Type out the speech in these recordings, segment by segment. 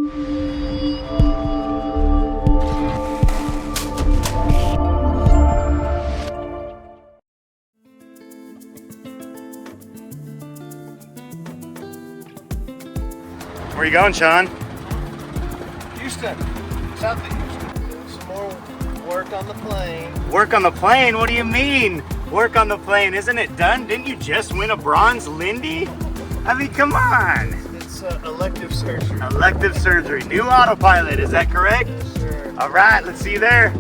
Where you going, Sean? Houston, south of Houston. Doing some more work on the plane. Work on the plane? What do you mean? Work on the plane? Isn't it done? Didn't you just win a bronze Lindy? I mean, come on. It's elective surgery. Elective surgery. New autopilot, is that correct? Sure. All right, let's see you there.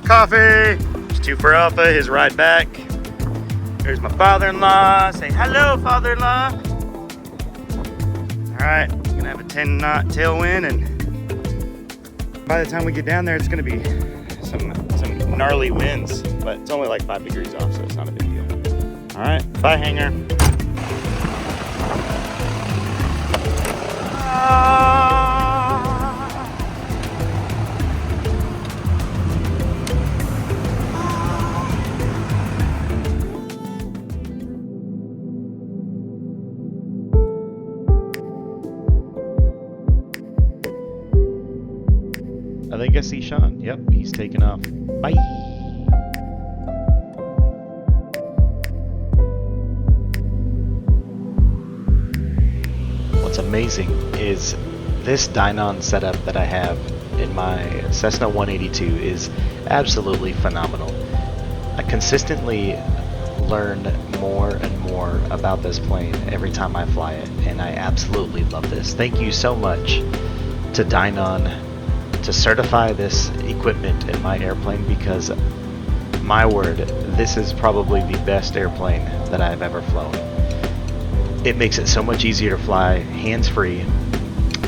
Coffee. It's 2 for Alpha, his ride back. Here's my father-in-law. Say hello, father-in-law. All right, gonna have a 10-knot tailwind, and by the time we get down there, it's gonna be some gnarly winds, but it's only like 5 degrees off, so it's not a big deal. All right, bye, hangar. I think I see Sean. Yep, he's taking off. Bye. What's amazing is this Dynon setup that I have in my Cessna 182 is absolutely phenomenal. I consistently learn more and more about this plane every time I fly it, and I absolutely love this. Thank you so much to Dynon to certify this equipment in my airplane, because my word, this is probably the best airplane that I've ever flown. It makes it so much easier to fly hands-free,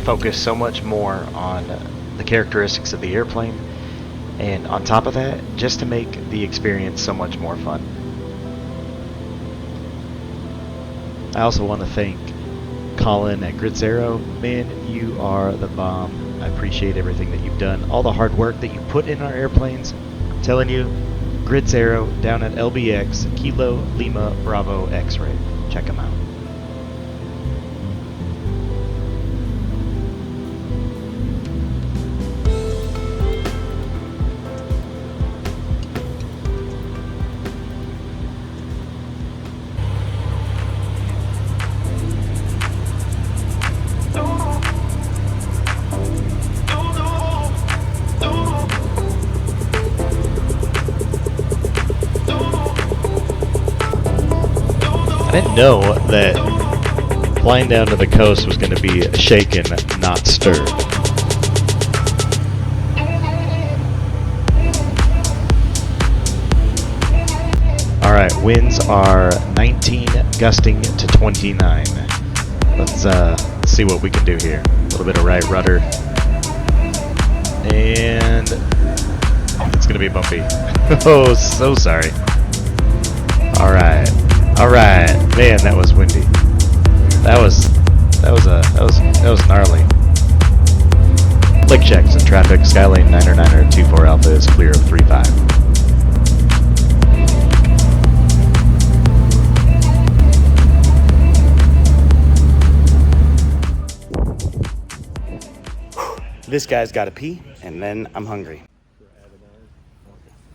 focus so much more on the characteristics of the airplane, and on top of that, just to make the experience so much more fun. I also want to thank Collin at Gritz Aero. Man, you are the bomb. I appreciate everything that you've done, all the hard work that you put in our airplanes. I'm telling you, Gritz Aero down at LBX, Kilo Lima Bravo X-Ray. Check them out. I didn't know that flying down to the coast was going to be shaken, not stirred. Alright, winds are 19, gusting to 29. Let's see what we can do here. A little bit of right rudder. And it's going to be bumpy. Oh, so sorry. Alright. Alright, man, that was windy. That was gnarly. Lake checks and traffic. Skylane 909er 24 Alpha is clear of 35. This guy's got to pee, and then I'm hungry.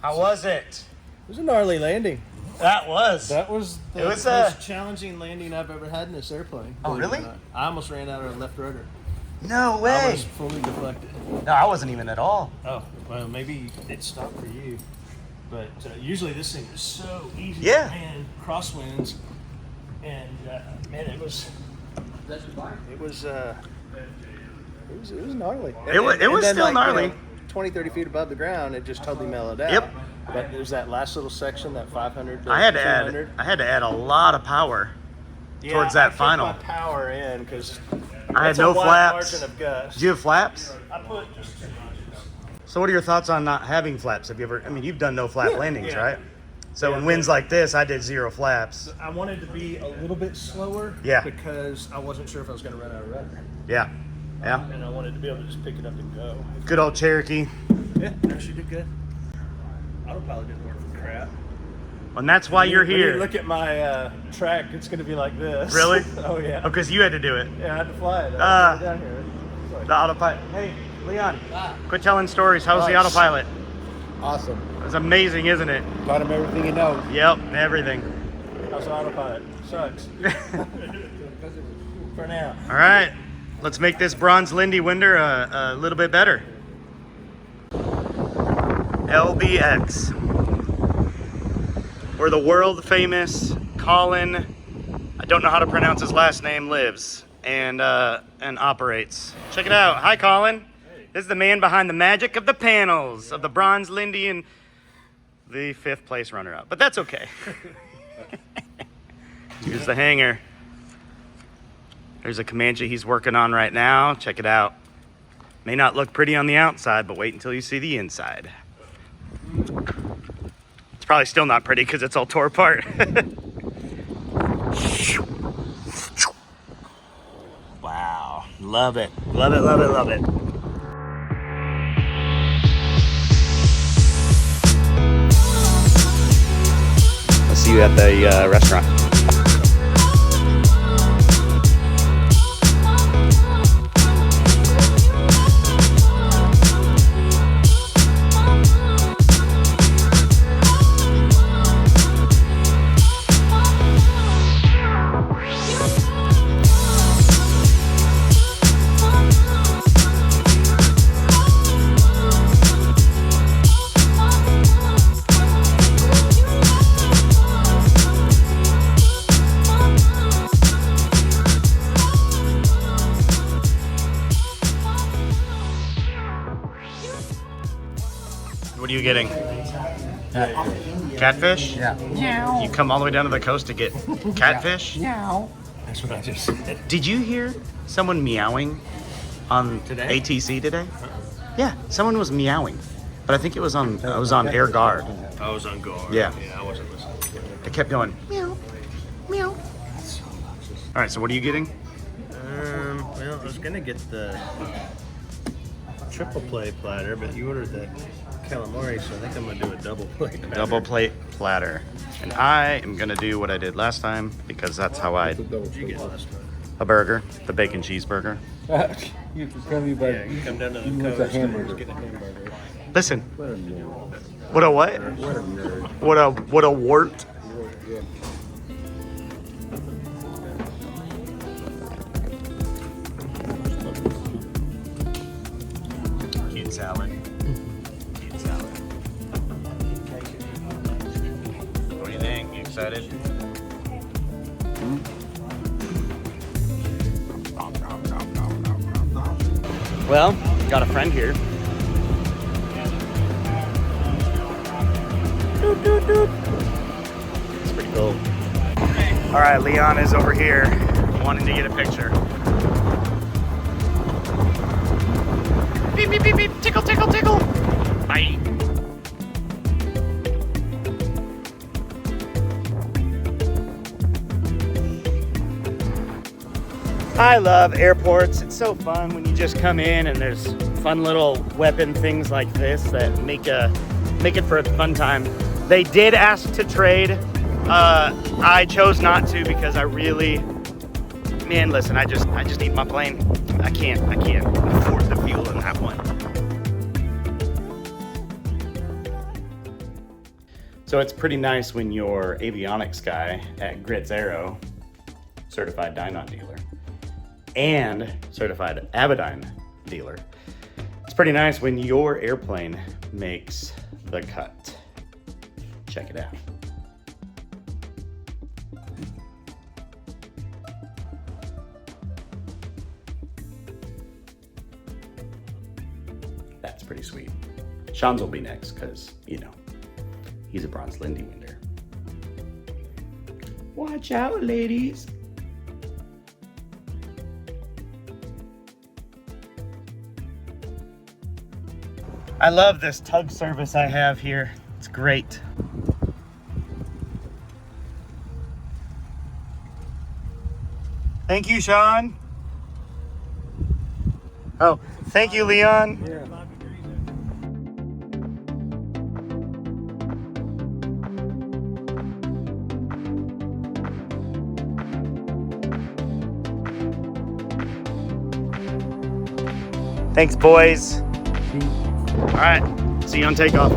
How was it? It was a gnarly landing. That was the most challenging landing I've ever had in this airplane. Oh, really? I almost ran out of our left rudder. No way. I was fully deflected. No, I wasn't even at all. Oh, well, maybe it stopped for you. But usually this thing is so easy to land crosswinds. And, man, it was gnarly. It was still gnarly. 20, 30 feet above the ground, it just totally mellowed out. Yep. But there's that last little section, that 500 to I had 200. to add a lot of power towards that final. I kept my power in because I had no flaps. Margin of gust. Did you have flaps? I put just 2 notches. So what are your thoughts on not having flaps? Have you ever? I mean, you've done no flap landings, right? So in winds like this, I did 0 flaps. I wanted to be a little bit slower. Yeah. Because I wasn't sure if I was going to run out of rudder. Yeah. Yeah. And I wanted to be able to just pick it up and go. Good old Cherokee. Yeah, actually did good. Autopilot didn't work for crap. And that's why you're When here. you look at my track, it's going to be like this. Really? Oh, yeah. Oh, because you had to do it. Yeah, I had to fly it. Down here. The autopilot. Hey, Leon, quit telling stories. How was the autopilot? Awesome. It was amazing, isn't it? Taught him everything he knows. Yep, everything. How's the autopilot? Sucks. For now. All right, let's make this bronze Lindy Winder a little bit better. LBX, where the world famous Collin, I don't know how to pronounce his last name, lives and operates. Check it out. Hi, Collin. Hey. This is the man behind the magic of the panels of the bronze Lindy and the 5th place runner-up, but that's okay. Here's the hangar. There's a Comanche he's working on right now. Check it out. May not look pretty on the outside, but wait until you see the inside. It's probably still not pretty because it's all tore apart. Wow. Love it. Love it, love it, love it. I'll see you at the restaurant. What are you getting? Catfish? Yeah. You come all the way down to the coast to get catfish? Meow. That's what I just said. Did you hear someone meowing on Today? ATC today? Yeah, someone was meowing, but I think it was on Air Guard. I was on guard. Yeah. Yeah, I wasn't listening. It kept going meow, meow. All right, so what are you getting? Well, I was gonna get the triple play platter, but you ordered that calamari, so I think I'm gonna do a double plate platter. Double plate platter, and I am gonna do what I did last time because that's how I What'd you get last time? a burger, the bacon cheeseburger. You can tell me by Yeah, you come down to the you want coast a and hamburger. get a hamburger. Listen, What a nerd. what a what? What a nerd. What a wart. Yeah. Cute salad. Cute salad. What do you think? You excited? Well, got a friend here. Doot, doot, doot. It's pretty cool. All right, Leon is over here wanting to get a picture. Beep, beep, beep, beep. Tickle, tickle, tickle. Bye. I love airports. It's so fun when you just come in and there's fun little weapon things like this that make it for a fun time. They did ask to trade. I chose not to because I really, man, listen, I just need my plane. I can't afford the fuel in that one. So it's pretty nice when your avionics guy at Gritz Aero, certified Dynon dealer, and certified Aviation dealer, it's pretty nice when your airplane makes the cut. Check it out. That's pretty sweet. Sean's will be next because, you know, he's a bronze Lindy Winder. Watch out, ladies. I love this tug service I have here. It's great. Thank you, Sean. Oh, thank you, Leon. Yeah. Thanks, boys. All right, see you on takeoff.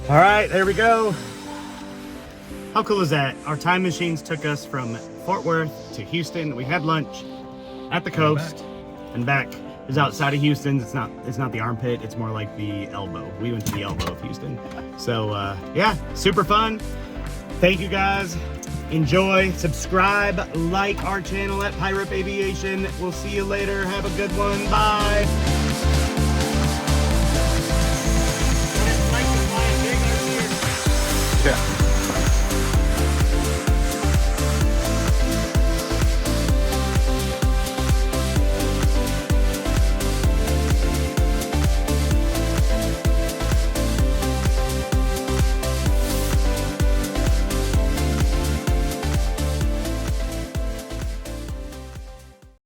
All right, there we go. How cool is that? Our time machines took us from Fort Worth to Houston. We had lunch at the coast and back. It was outside of Houston. It's not the armpit. It's more like the elbow. We went to the elbow of Houston. So yeah, super fun. Thank you guys. Enjoy, subscribe, like our channel at PIREP Aviation. We'll see you later. Have a good one. Bye.